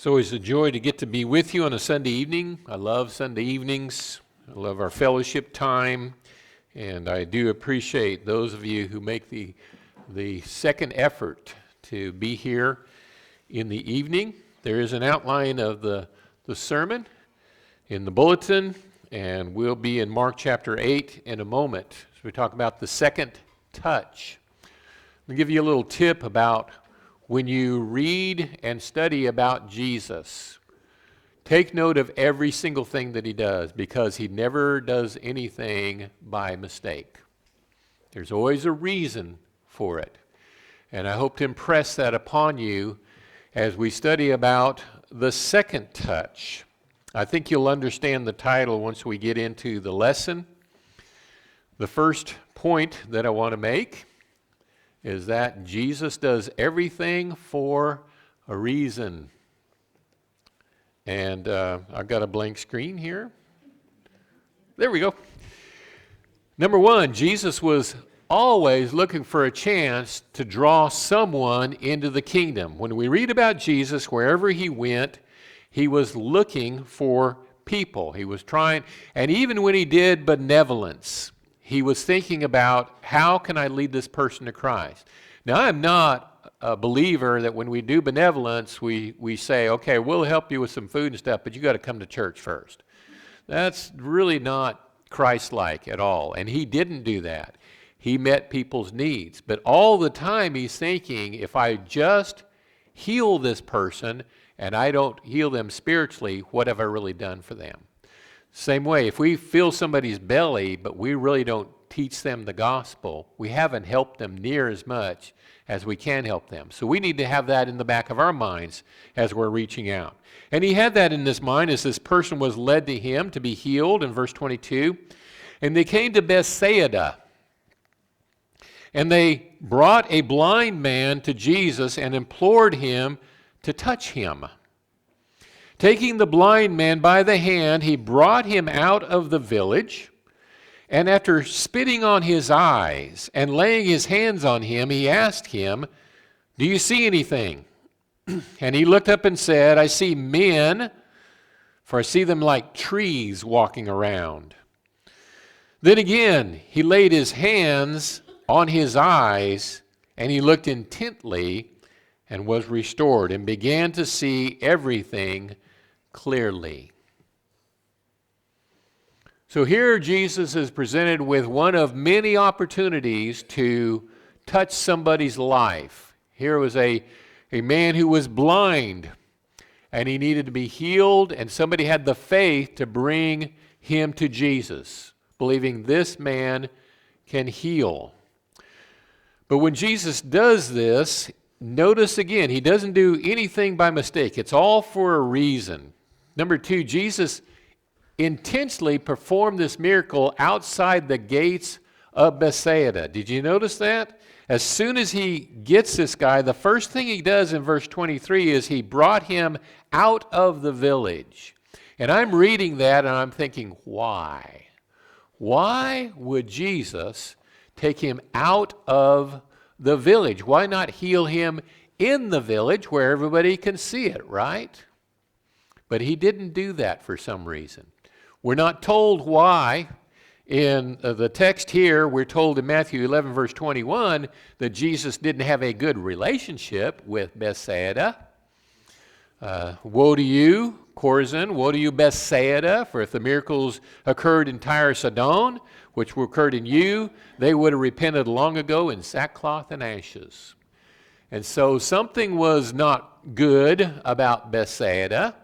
It's always a joy to get to be with you on a Sunday evening. I love Sunday evenings. I love our fellowship time. And I do appreciate those of you who make the second effort to be here in the evening. There is an outline of the sermon in the bulletin, and we'll be in Mark chapter 8 in a moment. So we talk about the second touch. I'll give you a little tip about when you read and study about Jesus. Take note of every single thing that he does, because he never does anything by mistake. There's always a reason for it. And I hope to impress that upon you as we study about the second touch. I think you'll understand the title once we get into the lesson. The first point that I want to make is that Jesus does everything for a reason. And I've got a blank screen here. There we go. Number one, Jesus was always looking for a chance to draw someone into the kingdom. When we read about Jesus, wherever he went, he was looking for people. He was trying, and even when he did benevolence, he was thinking about, how can I lead this person to Christ? Now, I'm not a believer that when we do benevolence, we say, okay, we'll help you with some food and stuff, but you got to come to church first. That's really not Christ-like at all, and he didn't do that. He met people's needs, but all the time he's thinking, if I just heal this person and I don't heal them spiritually, what have I really done for them? Same way, if we fill somebody's belly, but we really don't teach them the gospel, we haven't helped them near as much as we can help them. So we need to have that in the back of our minds as we're reaching out. And he had that in his mind as this person was led to him to be healed in verse 22. And they came to Bethsaida. And they brought a blind man to Jesus and implored him to touch him. Taking the blind man by the hand, he brought him out of the village, and after spitting on his eyes and laying his hands on him, he asked him, "Do you see anything?" And he looked up and said, "I see men, for I see them like trees walking around." Then again, he laid his hands on his eyes, and he looked intently and was restored and began to see everything clearly. So here Jesus is presented with one of many opportunities to touch somebody's life. Here was a man who was blind, and he needed to be healed, and somebody had the faith to bring him to Jesus, believing this man can heal. But when Jesus does this, notice again, he doesn't do anything by mistake. It's all for a reason. Number two, Jesus intentionally performed this miracle outside the gates of Bethsaida. Did you notice that? As soon as he gets this guy, the first thing he does in verse 23 is he brought him out of the village. And I'm reading that and I'm thinking, why? Why would Jesus take him out of the village? Why not heal him in the village where everybody can see it, right? But he didn't do that for some reason. We're not told why. In the text here, we're told in Matthew 11, verse 21, that Jesus didn't have a good relationship with Bethsaida. Woe to you, Chorazin, woe to you, Bethsaida, for if the miracles occurred in Tyre and Sidon, which occurred in you, they would have repented long ago in sackcloth and ashes. And so something was not good about Bethsaida.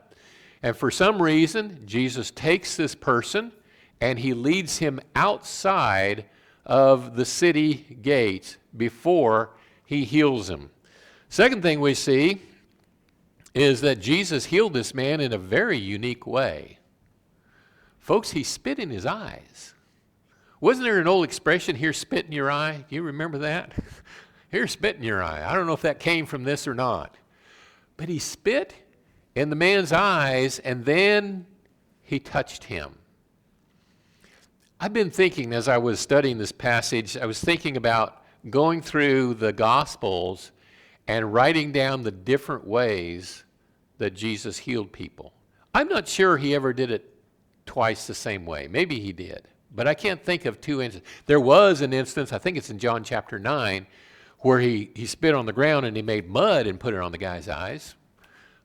And for some reason, Jesus takes this person and he leads him outside of the city gates before he heals him. Second thing we see is that Jesus healed this man in a very unique way. Folks, he spit in his eyes. Wasn't there an old expression, "Here, spit in your eye"? Do you remember that? Here, spit in your eye. I don't know if that came from this or not. But he spit in the man's eyes, and then he touched him. I've been thinking, as I was studying this passage, I was thinking about going through the Gospels and writing down the different ways that Jesus healed people. I'm not sure he ever did it twice the same way. Maybe he did, but I can't think of two instances. There was an instance, I think it's in John chapter 9, where he spit on the ground and he made mud and put it on the guy's eyes.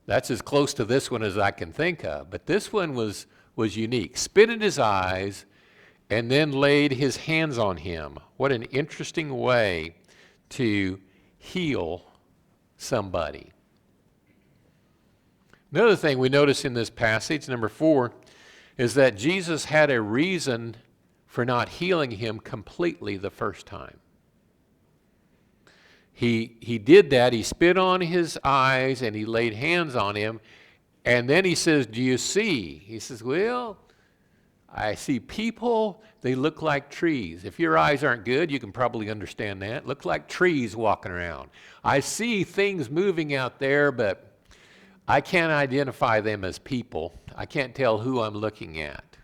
That's as close to this one as I can think of. But this one was unique. Spit in his eyes and then laid his hands on him. What an interesting way to heal somebody. Another thing we notice in this passage, number 4, is that Jesus had a reason for not healing him completely the first time. He did that. He spit on his eyes and he laid hands on him. And then he says, do you see? He says, well, I see people. They look like trees. If your eyes aren't good, you can probably understand that. Look like trees walking around. I see things moving out there, but I can't identify them as people. I can't tell who I'm looking at.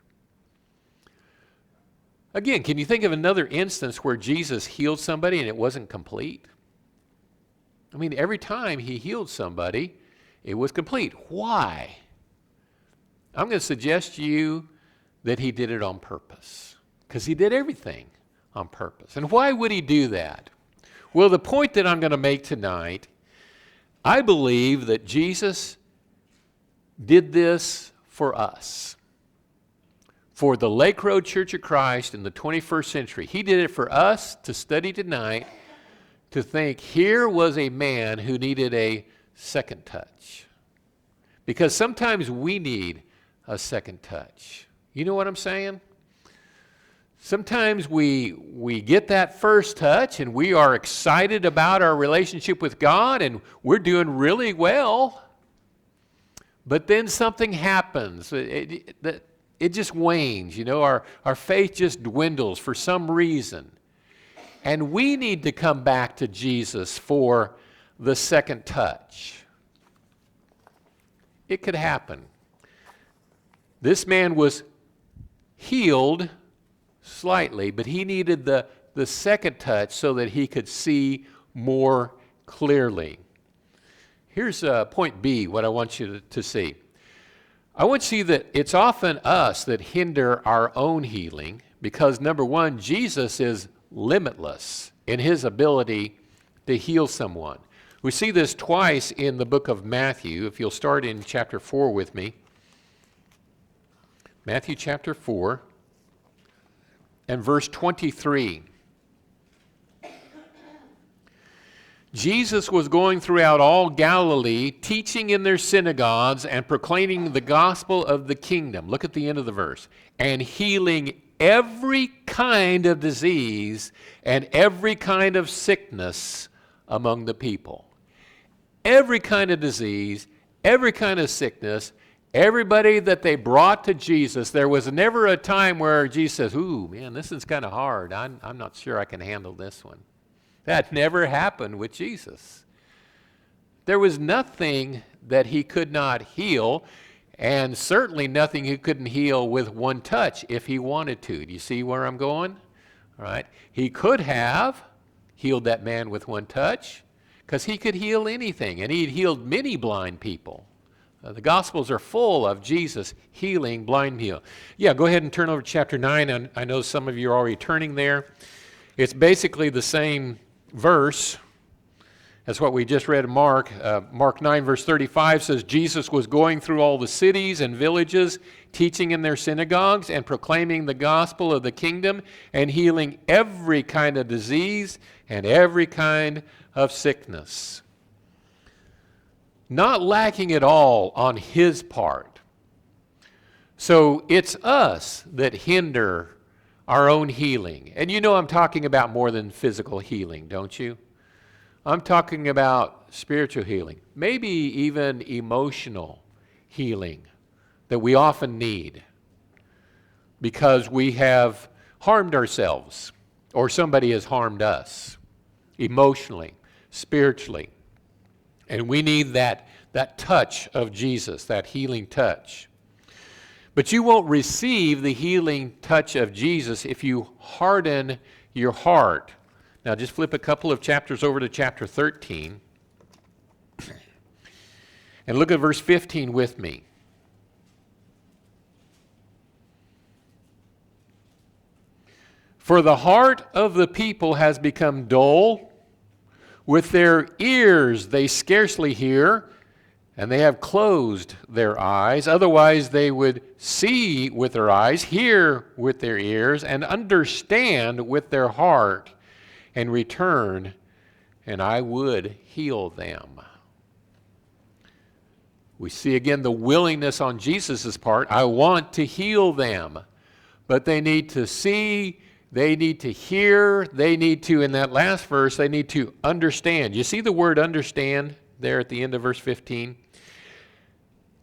Again, can you think of another instance where Jesus healed somebody and it wasn't complete? I mean, every time he healed somebody, it was complete. Why? I'm going to suggest to you that he did it on purpose, because he did everything on purpose. And why would he do that? Well, the point that I'm going to make tonight, I believe that Jesus did this for us, for the Lake Road Church of Christ in the 21st century. He did it for us to study tonight, to think here was a man who needed a second touch. Because sometimes we need a second touch. You know what I'm saying? Sometimes we get that first touch and we are excited about our relationship with God and we're doing really well. But then something happens. It just wanes. You know, our faith just dwindles for some reason. And we need to come back to Jesus for the second touch. It could happen. This man was healed slightly, but he needed the second touch so that he could see more clearly. Here's point B, what I want you to see. I want you to see that it's often us that hinder our own healing because, number one, Jesus is limitless in his ability to heal someone. We see this twice in the book of Matthew. If you'll start in chapter 4 with me. Matthew chapter 4 and verse 23. Jesus was going throughout all Galilee, teaching in their synagogues and proclaiming the gospel of the kingdom. Look at the end of the verse. And healing every kind of disease and every kind of sickness among the people. Every kind of disease, every kind of sickness, everybody that they brought to Jesus. There was never a time where Jesus says, ooh, man, this is kind of hard. I'm not sure I can handle this one. That never happened with Jesus. There was nothing that he could not heal, and certainly nothing he couldn't heal with one touch if he wanted to. Do you see where I'm going? All right. He could have healed that man with one touch because he could heal anything, and he'd healed many blind people. The Gospels are full of Jesus healing blind people. Yeah, go ahead and turn over to chapter 9. I know some of you are already turning there. It's basically the same verse as what we just read in Mark. Mark 9 verse 35 says, Jesus was going through all the cities and villages, teaching in their synagogues and proclaiming the gospel of the kingdom and healing every kind of disease and every kind of sickness. Not lacking at all on his part. So it's us that hinder our own healing. And you know I'm talking about more than physical healing, don't you? I'm talking about spiritual healing, maybe even emotional healing that we often need because we have harmed ourselves or somebody has harmed us emotionally, spiritually. And we need that touch of Jesus, that healing touch. But you won't receive the healing touch of Jesus if you harden your heart. Now just flip a couple of chapters over to chapter 13. And look at verse 15 with me. For the heart of the people has become dull. With their ears they scarcely hear, and they have closed their eyes. Otherwise they would see with their eyes, hear with their ears, and understand with their heart, and return, and I would heal them. We see again the willingness on Jesus' part. I want to heal them. But they need to see, they need to hear, they need to, in that last verse, they need to understand. You see the word understand there at the end of verse 15?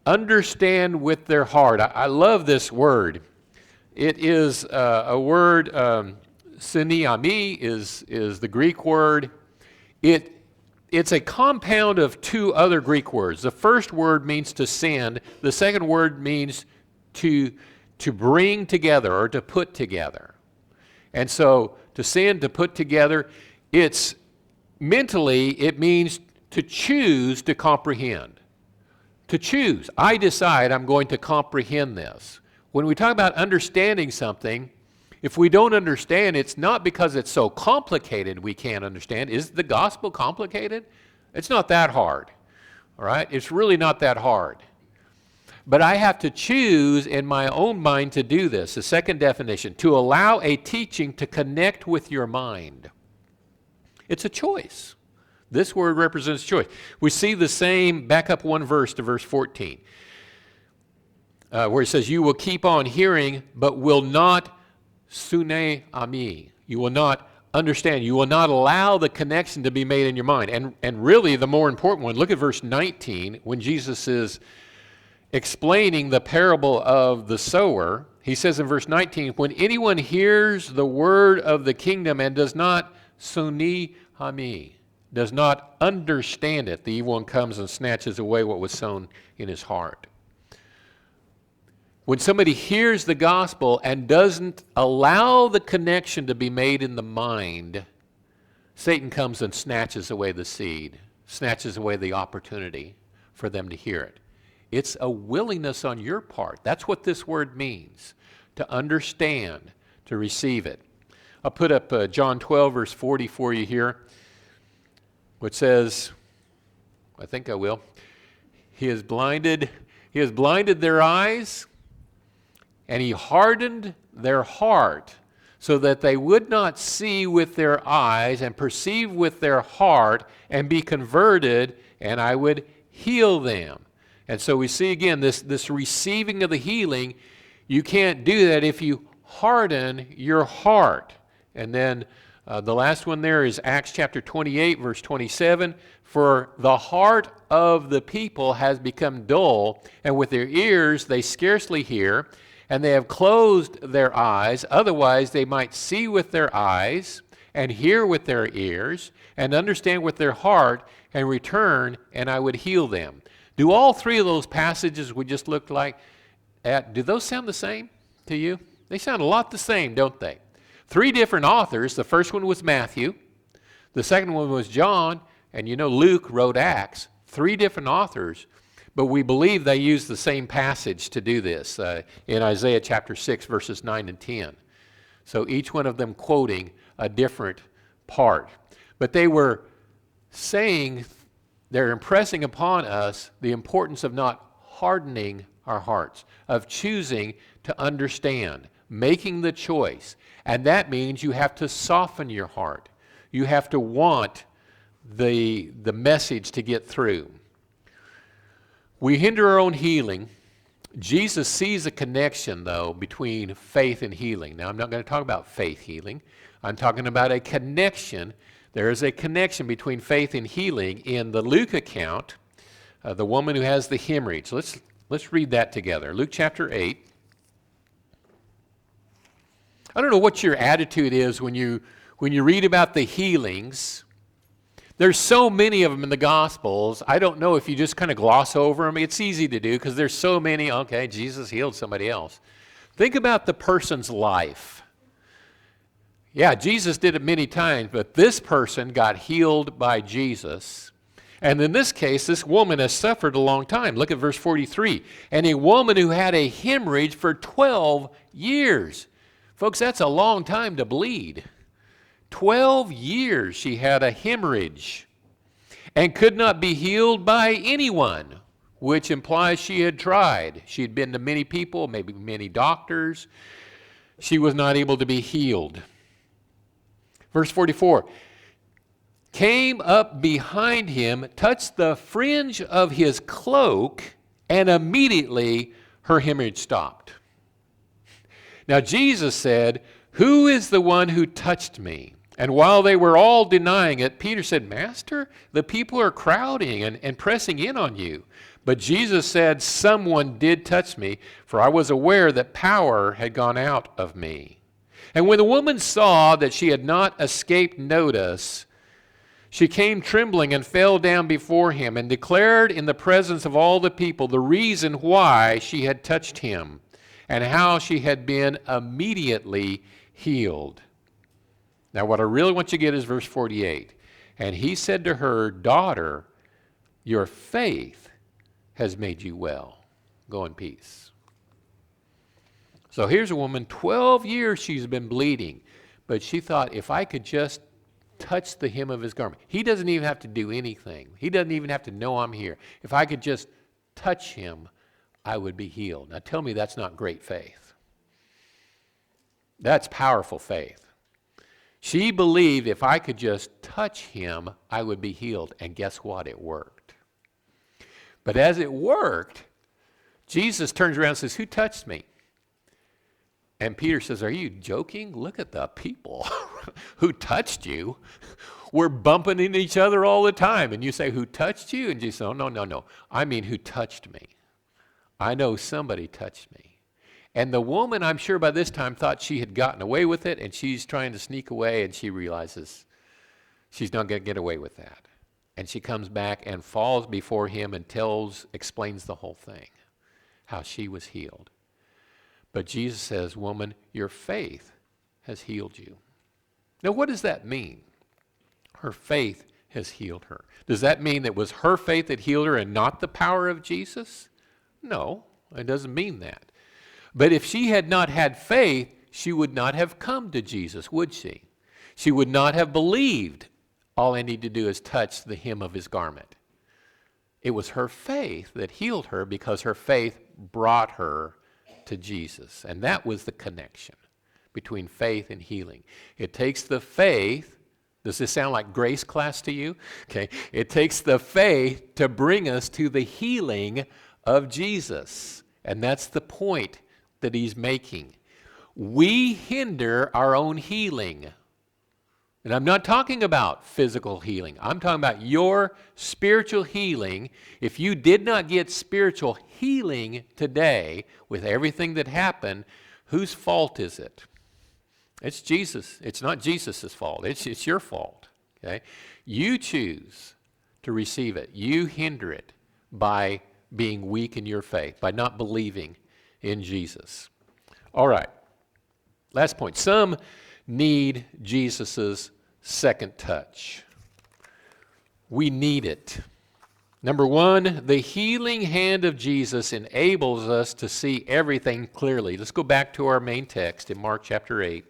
Understand with their heart. I love this word. It is a word, syniami is the Greek word. It's a compound of two other Greek words. The first word means to send. The second word means to bring together or to put together. And so to send, to put together, it's mentally, it means to choose to comprehend. To choose. I decide I'm going to comprehend this. When we talk about understanding something, if we don't understand, it's not because it's so complicated we can't understand. Is the gospel complicated? It's not that hard. All right? It's really not that hard. But I have to choose in my own mind to do this. The second definition, to allow a teaching to connect with your mind. It's a choice. This word represents choice. We see the same, back up one verse to verse 14, where it says, you will keep on hearing, but will not sune ami. You will not understand. You will not allow the connection to be made in your mind. And really the more important one, look at verse 19, when Jesus is explaining the parable of the sower. He says in verse 19, when anyone hears the word of the kingdom and does not suni hami, does not understand it, the evil one comes and snatches away what was sown in his heart. When somebody hears the gospel and doesn't allow the connection to be made in the mind, Satan comes and snatches away the seed, snatches away the opportunity for them to hear it. It's a willingness on your part. That's what this word means, to understand, to receive it. I'll put up John 12, verse 40 for you here, which says, I think I will, He has blinded their eyes, and He hardened their heart, so that they would not see with their eyes and perceive with their heart and be converted, and I would heal them. And so we see again this receiving of the healing. You can't do that if you harden your heart. And then the last one there is Acts chapter 28, verse 27. For the heart of the people has become dull, and with their ears they scarcely hear, and they have closed their eyes. Otherwise they might see with their eyes, and hear with their ears, and understand with their heart, and return, and I would heal them. Do all three of those passages we just looked at, do those sound the same to you? They sound a lot the same, don't they? Three different authors. The first one was Matthew. The second one was John. And you know Luke wrote Acts. Three different authors. But we believe they used the same passage to do this in Isaiah chapter 6, verses 9 and 10. So each one of them quoting a different part. But they were saying, they're impressing upon us the importance of not hardening our hearts, of choosing to understand, making the choice. And that means you have to soften your heart. You have to want the message to get through. We hinder our own healing. Jesus sees a connection, though, between faith and healing. Now, I'm not going to talk about faith healing. I'm talking about a connection. There is a connection between faith and healing in the Luke account, the woman who has the hemorrhage. Let's read that together. Luke chapter 8. I don't know what your attitude is when you read about the healings. There's so many of them in the Gospels. I don't know if you just kind of gloss over them. It's easy to do because there's so many. Okay, Jesus healed somebody else. Think about the person's life. Yeah, Jesus did it many times, but this person got healed by Jesus. And in this case, this woman has suffered a long time. Look at verse 43. And a woman who had a hemorrhage for 12 years. Folks, that's a long time to bleed. 12 years she had a hemorrhage and could not be healed by anyone, which implies she had tried. She had been to many people, maybe many doctors. She was not able to be healed. Verse 44, came up behind him, touched the fringe of his cloak, and immediately her hemorrhage stopped. Now Jesus said, who is the one who touched me? And while they were all denying it, Peter said, Master, the people are crowding and pressing in on you. But Jesus said, someone did touch me, for I was aware that power had gone out of me. And when the woman saw that she had not escaped notice, she came trembling and fell down before him and declared in the presence of all the people the reason why she had touched him and how she had been immediately healed. Now, what I really want you to get is verse 48. And he said to her, daughter, your faith has made you well. Go in peace. So here's a woman, 12 years she's been bleeding, but she thought, if I could just touch the hem of his garment. He doesn't even have to do anything. He doesn't even have to know I'm here. If I could just touch him, I would be healed. Now tell me that's not great faith. That's powerful faith. She believed if I could just touch him, I would be healed. And guess what? It worked. But as it worked, Jesus turns around and says, who touched me? And Peter says, are you joking? Look at the people who touched you. We're bumping into each other all the time. And you say, who touched you? And Jesus says, oh, no. I mean, who touched me? I know somebody touched me. And the woman, I'm sure by this time, thought she had gotten away with it, and she's trying to sneak away, and she realizes she's not going to get away with that. And she comes back and falls before him and explains the whole thing, how she was healed. But Jesus says, woman, your faith has healed you. Now, what does that mean? Her faith has healed her. Does that mean that it was her faith that healed her and not the power of Jesus? No, it doesn't mean that. But if she had not had faith, she would not have come to Jesus, would she? She would not have believed all I need to do is touch the hem of his garment. It was her faith that healed her because her faith brought her to Jesus. And that was the connection between faith and healing. It takes the faith. Does this sound like grace class to you? Okay. It takes the faith to bring us to the healing of Jesus. And that's the point that he's making. We hinder our own healing. And I'm not talking about physical healing. I'm talking about your spiritual healing. If you did not get spiritual healing today with everything that happened, whose fault is it? It's Jesus. It's not Jesus' fault. It's your fault. Okay? You choose to receive it. You hinder it by being weak in your faith, by not believing in Jesus. All right. Last point. Some need Jesus' second touch. We need it. Number one, the healing hand of Jesus enables us to see everything clearly. Let's go back to our main text in Mark chapter 8.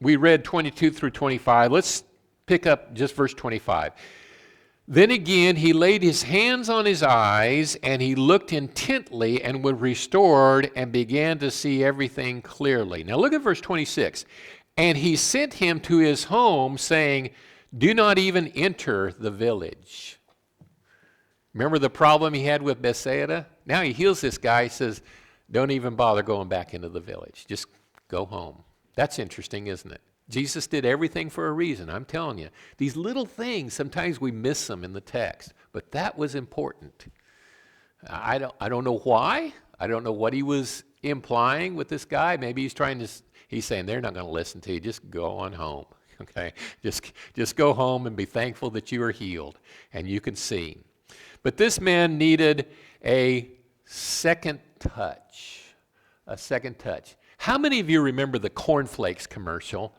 We read 22 through 25. Let's pick up just verse 25. Then again he laid his hands on his eyes, and he looked intently and was restored and began to see everything clearly. Now look at verse 26. And he sent him to his home, saying, do not even enter the village. Remember the problem he had with Bethsaida? Now he heals this guy. He says, don't even bother going back into the village. Just go home. That's interesting, isn't it? Jesus did everything for a reason. I'm telling you. These little things, sometimes we miss them in the text. But that was important. I don't know why. I don't know what he was implying with this guy. Maybe he's saying they're not going to listen to you. Just go on home. Okay? Just go home and be thankful that you are healed and you can see. But this man needed a second touch. A second touch. How many of you remember the cornflakes commercial?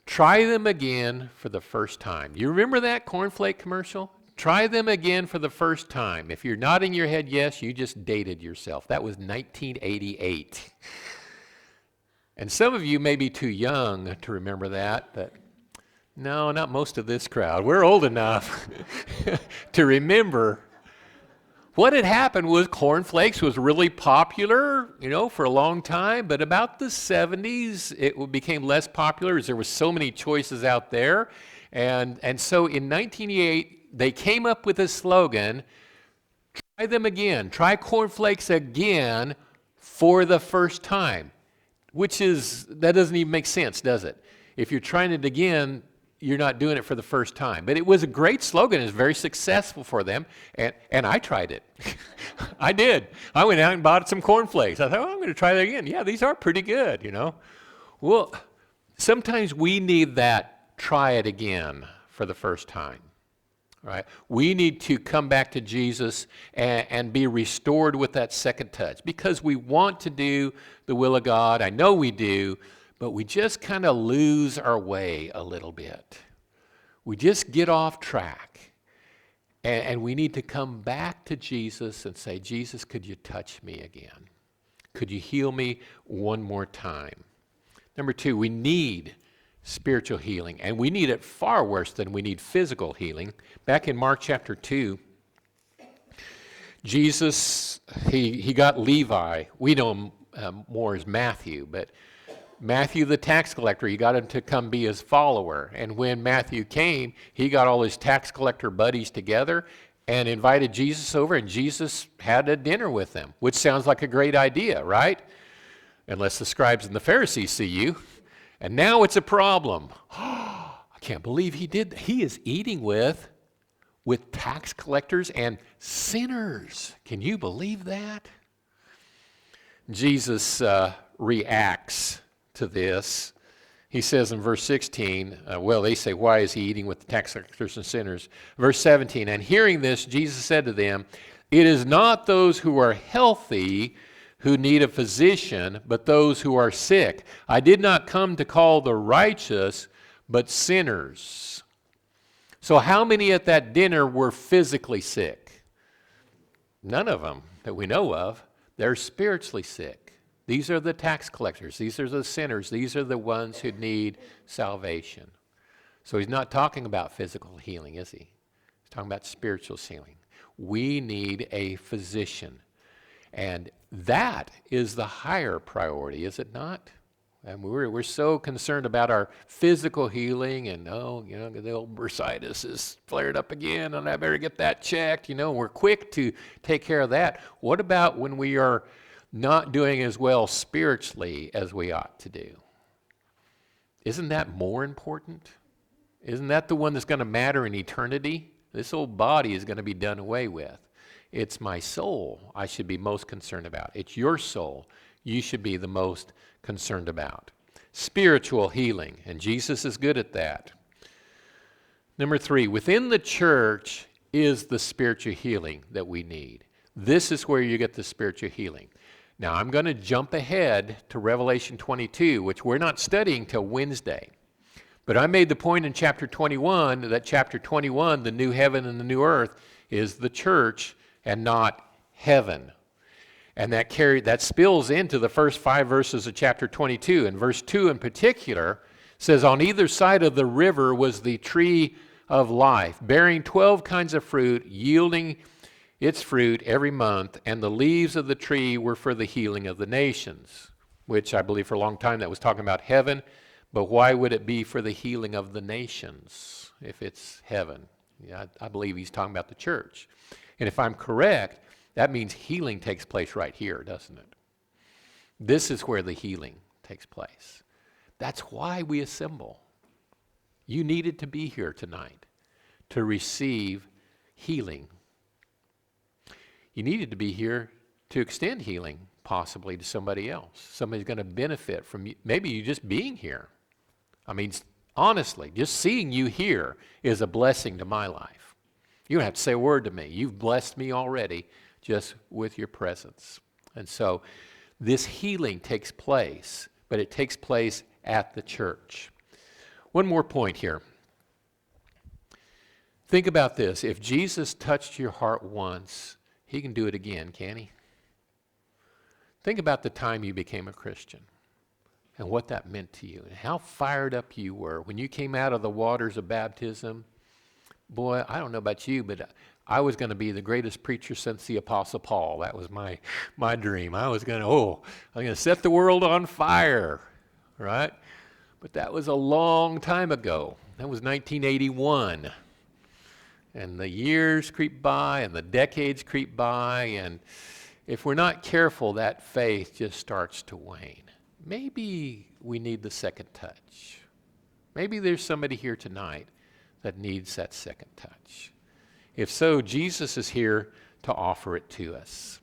Try them again for the first time. You remember that cornflake commercial? Try them again for the first time. If you're nodding your head yes, you just dated yourself. That was 1988. And some of you may be too young to remember that, but no, not most of this crowd. We're old enough to remember. What had happened was cornflakes was really popular, for a long time, but about the 70s, it became less popular as there were so many choices out there. And so in 1988, they came up with a slogan, try them again, try cornflakes again for the first time, that doesn't even make sense, does it? If you're trying it again, you're not doing it for the first time. But it was a great slogan. It was very successful for them. And I tried it. I did. I went out and bought some cornflakes. I thought, I'm going to try that again. Yeah, these are pretty good, Well, sometimes we need that try it again for the first time. Right? We need to come back to Jesus and be restored with that second touch because we want to do the will of God. I know we do. But we just kind of lose our way a little bit. We just get off track. And we need to come back to Jesus and say, Jesus, could you touch me again? Could you heal me one more time? Number 2, we need spiritual healing. And we need it far worse than we need physical healing. Back in Mark chapter 2, Jesus, he got Levi. We know him more as Matthew, but Matthew the tax collector, he got him to come be his follower. And when Matthew came, he got all his tax collector buddies together and invited Jesus over, and Jesus had a dinner with them, which sounds like a great idea, right? Unless the scribes and the Pharisees see you. And now it's a problem. I can't believe he did that. He is eating with tax collectors and sinners. Can you believe that? Jesus reacts to this. He says in verse 16, they say, why is he eating with the tax collectors and sinners? Verse 17, and hearing this, Jesus said to them, it is not those who are healthy who need a physician, but those who are sick. I did not come to call the righteous, but sinners. So how many at that dinner were physically sick? None of them that we know of. They're spiritually sick. These are the tax collectors. These are the sinners. These are the ones who need salvation. So he's not talking about physical healing, is he? He's talking about spiritual healing. We need a physician. And that is the higher priority, is it not? And we're so concerned about our physical healing and, the old bursitis is flared up again and I better get that checked. We're quick to take care of that. What about when we are not doing as well spiritually as we ought to do? Isn't that more important? Isn't that the one that's going to matter in eternity? This old body is going to be done away with. It's my soul I should be most concerned about. It's your soul you should be the most concerned about. Spiritual healing, and Jesus is good at that. Number 3, within the church is the spiritual healing that we need. This is where you get the spiritual healing. Now, I'm going to jump ahead to Revelation 22, which we're not studying till Wednesday. But I made the point in chapter 21 that chapter 21, the new heaven and the new earth, is the church and not heaven. And that spills into the first 5 verses of chapter 22. And verse 2 in particular says, on either side of the river was the tree of life, bearing 12 kinds of fruit, yielding its fruit every month, and the leaves of the tree were for the healing of the nations, which I believe for a long time that was talking about heaven, but why would it be for the healing of the nations if it's heaven? I believe he's talking about the church. And if I'm correct, that means healing takes place right here, doesn't it? This is where the healing takes place. That's why we assemble. You needed to be here tonight to receive healing. You needed to be here to extend healing possibly to somebody else. Somebody's going to benefit from maybe you just being here. I mean, honestly, just seeing you here is a blessing to my life. You don't have to say a word to me. You've blessed me already just with your presence. And so this healing takes place, but it takes place at the church. One more point here. Think about this. If Jesus touched your heart once, he can do it again, can't he? Think about the time you became a Christian and what that meant to you and how fired up you were when you came out of the waters of baptism. Boy, I don't know about you, but I was going to be the greatest preacher since the Apostle Paul. That was my dream. I'm going to set the world on fire, right? But that was a long time ago. That was 1981. And the years creep by and the decades creep by, and if we're not careful, that faith just starts to wane. Maybe we need the second touch. Maybe there's somebody here tonight that needs that second touch. If so, Jesus is here to offer it to us.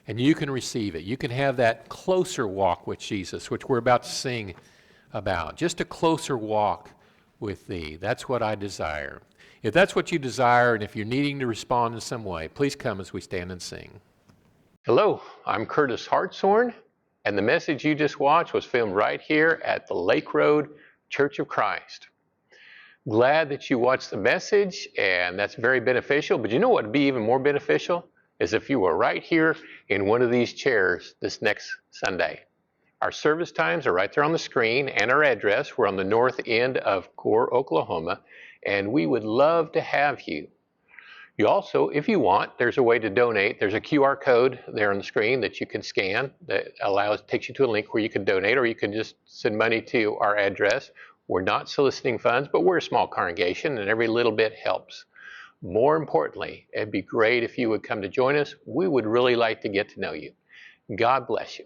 And you can receive it. You can have that closer walk with Jesus, which we're about to sing about. Just a closer walk with thee. That's what I desire. If that's what you desire, and if you're needing to respond in some way, please come as we stand and sing. Hello, I'm Curtis Hartshorn, and the message you just watched was filmed right here at the Lake Road Church of Christ. Glad that you watched the message, and that's very beneficial, but you know what would be even more beneficial? Is if you were right here in one of these chairs this next Sunday. Our service times are right there on the screen, and our address. We're on the north end of Gore, Oklahoma, and we would love to have you. You also, if you want, there's a way to donate. There's a QR code there on the screen that you can scan that takes you to a link where you can donate, or you can just send money to our address. We're not soliciting funds, but we're a small congregation, and every little bit helps. More importantly, it'd be great if you would come to join us. We would really like to get to know you. God bless you.